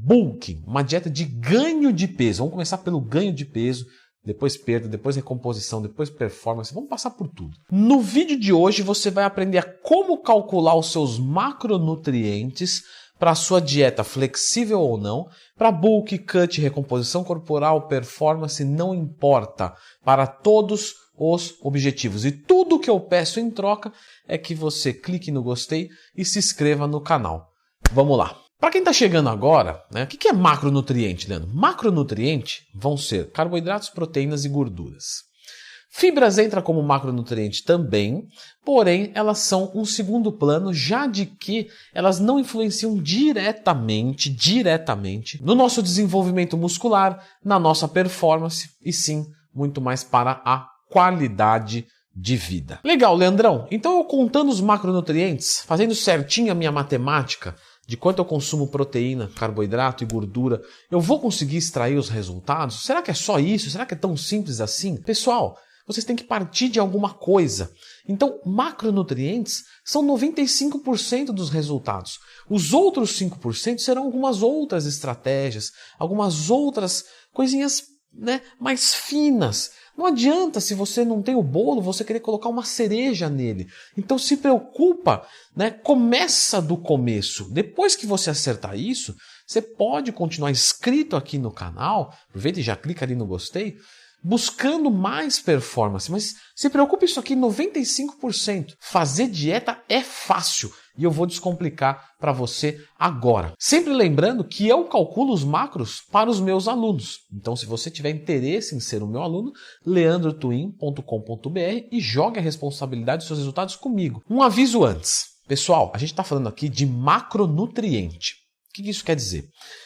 Bulking, uma dieta de ganho de peso. Vamos começar pelo ganho de peso, depois perda, depois recomposição, depois performance. Vamos passar por tudo. No vídeo de hoje você vai aprender a como calcular os seus macronutrientes para a sua dieta flexível ou não, para bulk, cut, recomposição corporal, performance, não importa, para todos os objetivos. E tudo que eu peço em troca é que você clique no gostei e se inscreva no canal. Vamos lá. Para quem está chegando agora, né, o que é macronutriente, Leandro? Macronutriente vão ser carboidratos, proteínas e gorduras. Fibras entra como macronutriente também, porém elas são um segundo plano, já de que elas não influenciam diretamente no nosso desenvolvimento muscular, na nossa performance e sim muito mais para a qualidade de vida. Legal, Leandrão. Então eu contando os macronutrientes, fazendo certinho a minha matemática de quanto eu consumo proteína, carboidrato e gordura, eu vou conseguir extrair os resultados? Será que é só isso? Será que é tão simples assim? Pessoal, vocês têm que partir de alguma coisa. Então, macronutrientes são 95% dos resultados. Os outros 5% serão algumas outras estratégias, algumas outras coisinhas, né, mais finas. Não adianta, se você não tem o bolo, você querer colocar uma cereja nele. Então se preocupa, né? Começa do começo. Depois que você acertar isso, você pode continuar inscrito aqui no canal, aproveita e já clica ali no gostei, buscando mais performance. Mas se preocupe isso aqui, 95%. Fazer dieta é fácil. E eu vou descomplicar para você agora. Sempre lembrando que eu calculo os macros para os meus alunos. Então, se você tiver interesse em ser o meu aluno, leandrotwin.com.br e jogue a responsabilidade dos seus resultados comigo. Um aviso antes. Pessoal, a gente está falando aqui de macronutriente. O que isso quer dizer?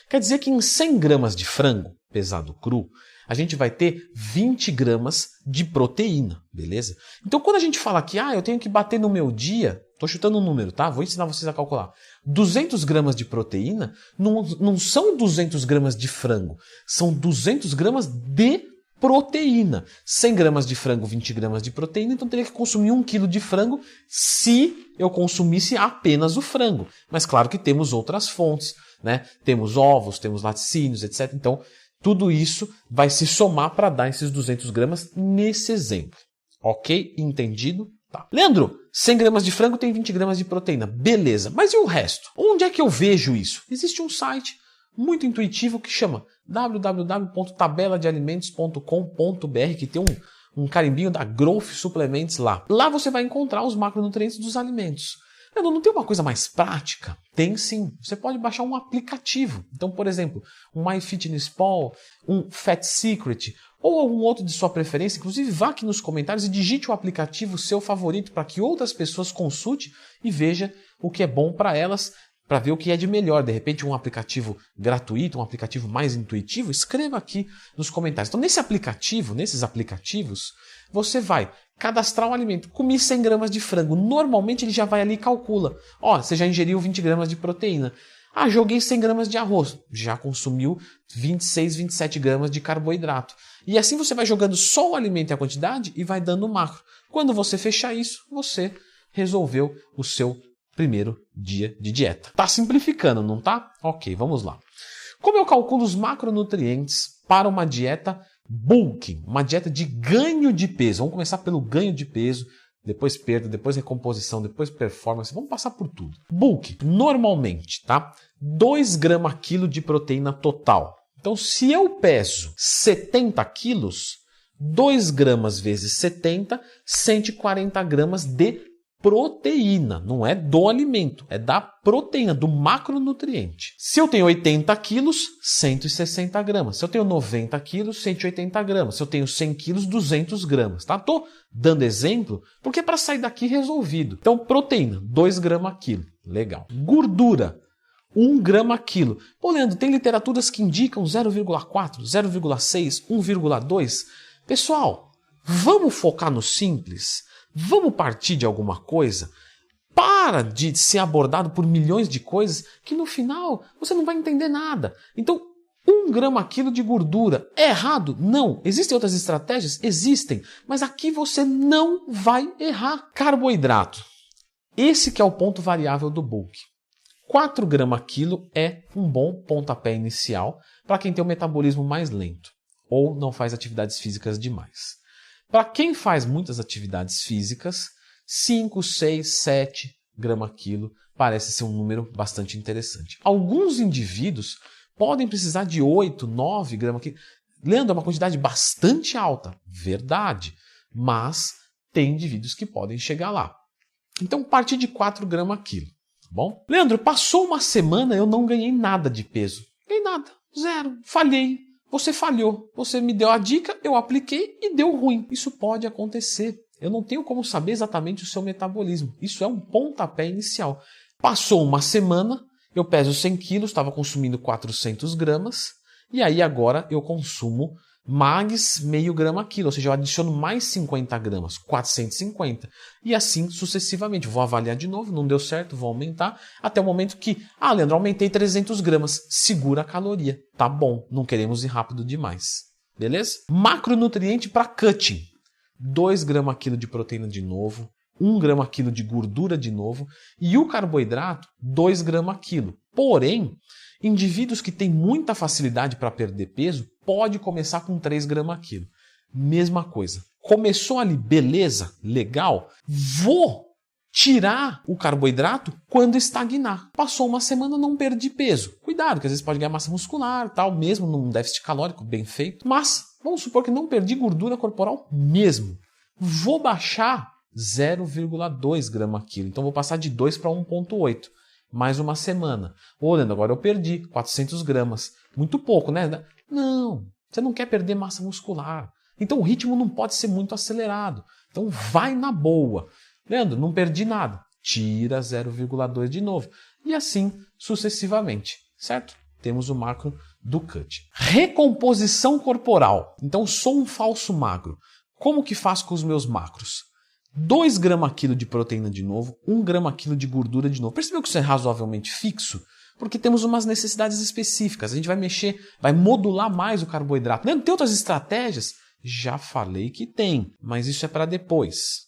Quer dizer que em 100 gramas de frango, pesado cru, a gente vai ter 20 gramas de proteína, beleza? Então, quando a gente fala que eu tenho que bater no meu dia, tô chutando um número, tá? Vou ensinar vocês a calcular. 200 gramas de proteína não são 200 gramas de frango, são 200 gramas de proteína. 100 gramas de frango, 20 gramas de proteína, então teria que consumir 1 quilo de frango se eu consumisse apenas o frango. Mas claro que temos outras fontes, né? Temos ovos, temos laticínios, etc. Então, tudo isso vai se somar para dar esses 200 gramas nesse exemplo. Ok? Entendido? Tá. Leandro, 100 gramas de frango tem 20 gramas de proteína. Beleza, mas e o resto? Onde é que eu vejo isso? Existe um site muito intuitivo que chama www.tabeladealimentos.com.br, que tem um carimbinho da Growth Suplements lá. Lá você vai encontrar os macronutrientes dos alimentos. Não tem uma coisa mais prática? Tem sim. Você pode baixar um aplicativo. Então, por exemplo, um MyFitnessPal, um Fat Secret ou algum outro de sua preferência. Inclusive, vá aqui nos comentários e digite o aplicativo seu favorito para que outras pessoas consultem e vejam o que é bom para elas, para ver o que é de melhor. De repente, um aplicativo gratuito, um aplicativo mais intuitivo, escreva aqui nos comentários. Então, nesses aplicativos, você vai cadastrar um alimento. Comi 100 gramas de frango. Normalmente ele já vai ali e calcula. Você já ingeriu 20 gramas de proteína. Joguei 100 gramas de arroz. Já consumiu 26, 27 gramas de carboidrato. E assim você vai jogando só o alimento e a quantidade e vai dando o macro. Quando você fechar isso, você resolveu o seu primeiro dia de dieta. Tá simplificando, não tá? Ok, vamos lá. Como eu calculo os macronutrientes para uma dieta bulking, uma dieta de ganho de peso? Vamos começar pelo ganho de peso, depois perda, depois recomposição, depois performance. Vamos passar por tudo. Bulking, normalmente, tá? 2 gramas quilo de proteína total. Então, se eu peso 70 quilos, 2 gramas vezes 70, 140 gramas de proteína. Não é do alimento, é da proteína, do macronutriente. Se eu tenho 80 quilos, 160 gramas. Se eu tenho 90 quilos, 180 gramas. Se eu tenho 100 quilos, 200 gramas. Tá? Tô dando exemplo porque é para sair daqui resolvido. Então, proteína, 2 gramas quilo. Legal. Gordura, 1 grama quilo. Pô, Leandro, tem literaturas que indicam 0,4, 0,6, 1,2. Pessoal, vamos focar no simples? Vamos partir de alguma coisa? Para de ser abordado por milhões de coisas que no final você não vai entender nada. Então, 1 grama quilo de gordura é errado? Não. Existem outras estratégias? Existem. Mas aqui você não vai errar. Carboidrato. Esse que é o ponto variável do bulk. 4 gramas quilo é um bom pontapé inicial para quem tem o metabolismo mais lento ou não faz atividades físicas demais. Para quem faz muitas atividades físicas, 5, 6, 7 gramas quilo parece ser um número bastante interessante. Alguns indivíduos podem precisar de 8, 9 gramas quilo. Leandro, é uma quantidade bastante alta, verdade, mas tem indivíduos que podem chegar lá. Então, partir de 4 gramas quilo, tá bom? Leandro, passou uma semana, eu não ganhei nada de peso. Ganhei nada, zero, falhei. Você falhou, você me deu a dica, eu apliquei e deu ruim. Isso pode acontecer. Eu não tenho como saber exatamente o seu metabolismo. Isso é um pontapé inicial. Passou uma semana, eu peso 100 quilos, estava consumindo 400 gramas, e aí agora eu consumo mais meio grama quilo, ou seja, eu adiciono mais 50 gramas, 450, e assim sucessivamente. Vou avaliar de novo, não deu certo, vou aumentar, até o momento que, Leandro, aumentei 300 gramas, segura a caloria, tá bom, não queremos ir rápido demais, beleza? Macronutriente para cutting, 2 gramas quilo de proteína de novo, 1 grama quilo de gordura de novo, e o carboidrato, 2 gramas quilo. Porém, indivíduos que têm muita facilidade para perder peso, pode começar com 3 gramas quilo. Mesma coisa. Começou ali, beleza, legal, vou tirar o carboidrato quando estagnar. Passou uma semana, não perdi peso. Cuidado, que às vezes pode ganhar massa muscular, tal, mesmo num déficit calórico bem feito. Mas vamos supor que não perdi gordura corporal mesmo. Vou baixar 0,2 gramas quilo. Então vou passar de 2 para 1,8. Mais uma semana. Leandro, agora eu perdi 400 gramas. Muito pouco, né? Não, você não quer perder massa muscular. Então o ritmo não pode ser muito acelerado. Então vai na boa. Leandro, não perdi nada. Tira 0,2 de novo. E assim sucessivamente, certo? Temos o macro do cut. Recomposição corporal. Então sou um falso magro. Como que faço com os meus macros? 2 gramas quilo de proteína de novo, 1 grama quilo de gordura de novo. Percebeu que isso é razoavelmente fixo? Porque temos umas necessidades específicas. A gente vai mexer, vai modular mais o carboidrato. Leandro, tem outras estratégias? Já falei que tem, mas isso é para depois.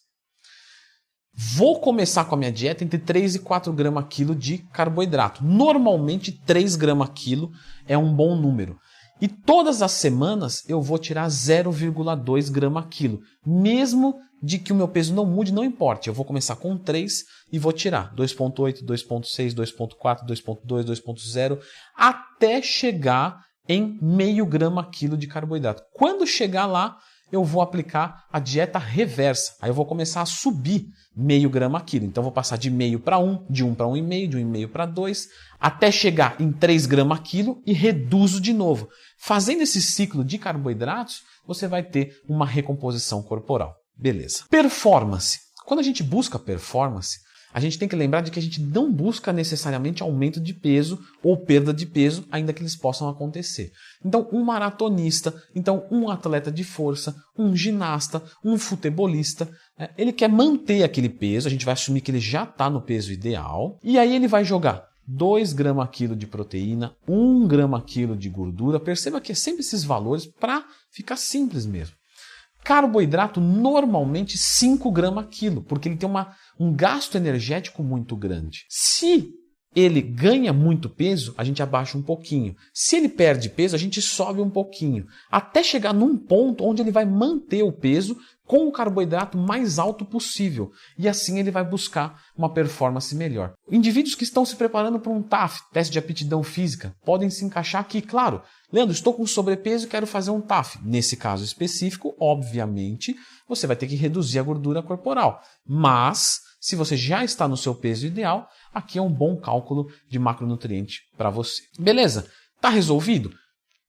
Vou começar com a minha dieta entre 3 e 4 gramas quilo de carboidrato. Normalmente 3 gramas quilo é um bom número. E todas as semanas eu vou tirar 0,2 gramas quilo. Mesmo de que o meu peso não mude, não importa. Eu vou começar com 3 e vou tirar 2,8, 2,6, 2,4, 2,2, 2,0 até chegar em meio grama quilo de carboidrato. Quando chegar lá, eu vou aplicar a dieta reversa. Aí eu vou começar a subir meio grama quilo. Então eu vou passar de meio para 1, de 1 para 1,5, de 1,5 para 2, até chegar em 3 gramas quilo e reduzo de novo. Fazendo esse ciclo de carboidratos, você vai ter uma recomposição corporal. Beleza. Performance. Quando a gente busca performance, a gente tem que lembrar de que a gente não busca necessariamente aumento de peso ou perda de peso, ainda que eles possam acontecer. Então, um maratonista, então um atleta de força, um ginasta, um futebolista, ele quer manter aquele peso, a gente vai assumir que ele já está no peso ideal, e aí ele vai jogar 2 gramas quilo de proteína, 1 grama quilo de gordura. Perceba que é sempre esses valores para ficar simples mesmo. Carboidrato, normalmente 5 gramas quilo, porque ele tem um gasto energético muito grande. Se ele ganha muito peso, a gente abaixa um pouquinho. Se ele perde peso, a gente sobe um pouquinho. Até chegar num ponto onde ele vai manter o peso com o carboidrato mais alto possível. E assim ele vai buscar uma performance melhor. Indivíduos que estão se preparando para um TAF, teste de aptidão física, podem se encaixar aqui, claro. Leandro, estou com sobrepeso e quero fazer um TAF. Nesse caso específico, obviamente, você vai ter que reduzir a gordura corporal. Mas, se você já está no seu peso ideal, aqui é um bom cálculo de macronutriente para você. Beleza? Tá resolvido?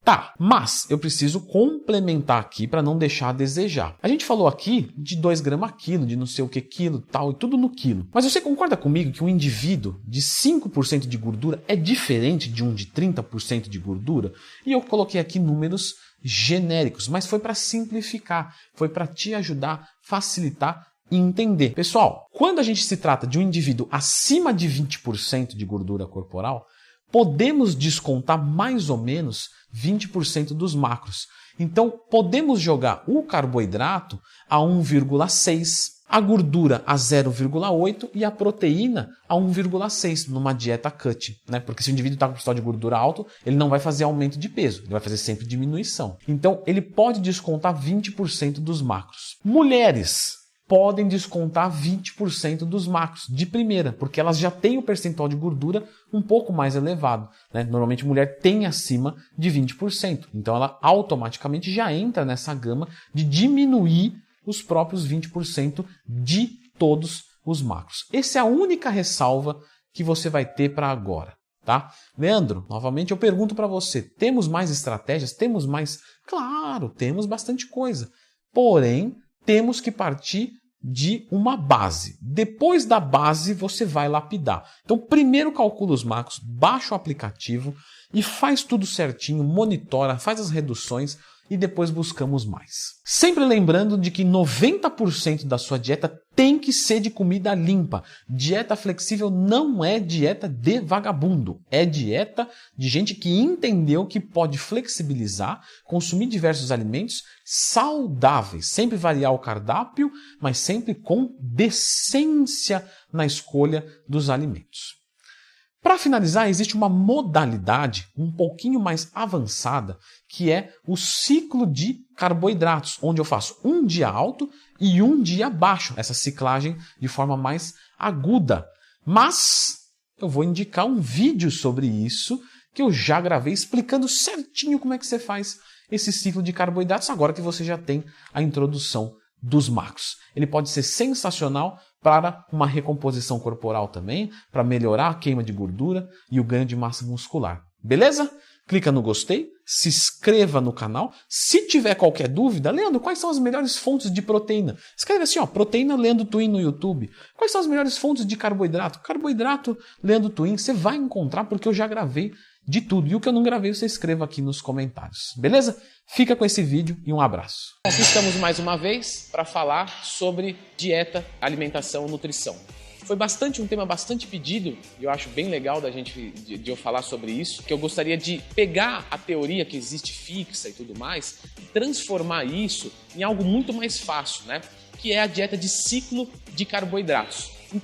Tá, mas eu preciso complementar aqui para não deixar a desejar. A gente falou aqui de 2 gramas quilo, de não sei o que quilo, tal, e tudo no quilo. Mas você concorda comigo que um indivíduo de 5% de gordura é diferente de um de 30% de gordura? E eu coloquei aqui números genéricos, mas foi para simplificar, foi para te ajudar, facilitar e entender. Pessoal, quando a gente se trata de um indivíduo acima de 20% de gordura corporal, podemos descontar mais ou menos 20% dos macros. Então, podemos jogar o carboidrato a 1,6 a gordura a 0,8 e a proteína a 1,6 numa dieta cut, né? Porque se o indivíduo está com percentual de gordura alto, ele não vai fazer aumento de peso, ele vai fazer sempre diminuição. Então, ele pode descontar 20% dos macros. Mulheres podem descontar 20% dos macros de primeira, porque elas já têm o percentual de gordura um pouco mais elevado, né? Normalmente a mulher tem acima de 20%, então ela automaticamente já entra nessa gama de diminuir os próprios 20% de todos os macros. Essa é a única ressalva que você vai ter para agora, tá? Leandro, novamente eu pergunto para você, temos mais estratégias? Temos mais? Claro, temos bastante coisa, porém temos que partir de uma base. Depois da base, você vai lapidar. Então, primeiro calcula os macros, baixa o aplicativo e faz tudo certinho, monitora, faz as reduções e depois buscamos mais. Sempre lembrando de que 90% da sua dieta tem que ser de comida limpa. Dieta flexível não é dieta de vagabundo. É dieta de gente que entendeu que pode flexibilizar, consumir diversos alimentos saudáveis. Sempre variar o cardápio, mas sempre com decência na escolha dos alimentos. Para finalizar, existe uma modalidade um pouquinho mais avançada, que é o ciclo de carboidratos, onde eu faço um dia alto e um dia baixo, essa ciclagem de forma mais aguda. Mas eu vou indicar um vídeo sobre isso, que eu já gravei explicando certinho como é que você faz esse ciclo de carboidratos, agora que você já tem a introdução dos macros. Ele pode ser sensacional para uma recomposição corporal também, para melhorar a queima de gordura e o ganho de massa muscular. Beleza? Clica no gostei, se inscreva no canal. Se tiver qualquer dúvida, Leandro, quais são as melhores fontes de proteína? Escreve assim, ó, proteína Leandro Twin no YouTube. Quais são as melhores fontes de carboidrato? Carboidrato Leandro Twin, você vai encontrar porque eu já gravei de tudo. E o que eu não gravei, você escreva aqui nos comentários. Beleza? Fica com esse vídeo e um abraço. Aqui estamos mais uma vez para falar sobre dieta, alimentação, nutrição. Foi um tema bastante pedido e eu acho bem legal de eu falar sobre isso, que eu gostaria de pegar a teoria que existe fixa e tudo mais e transformar isso em algo muito mais fácil, né? Que é a dieta de ciclo de carboidratos.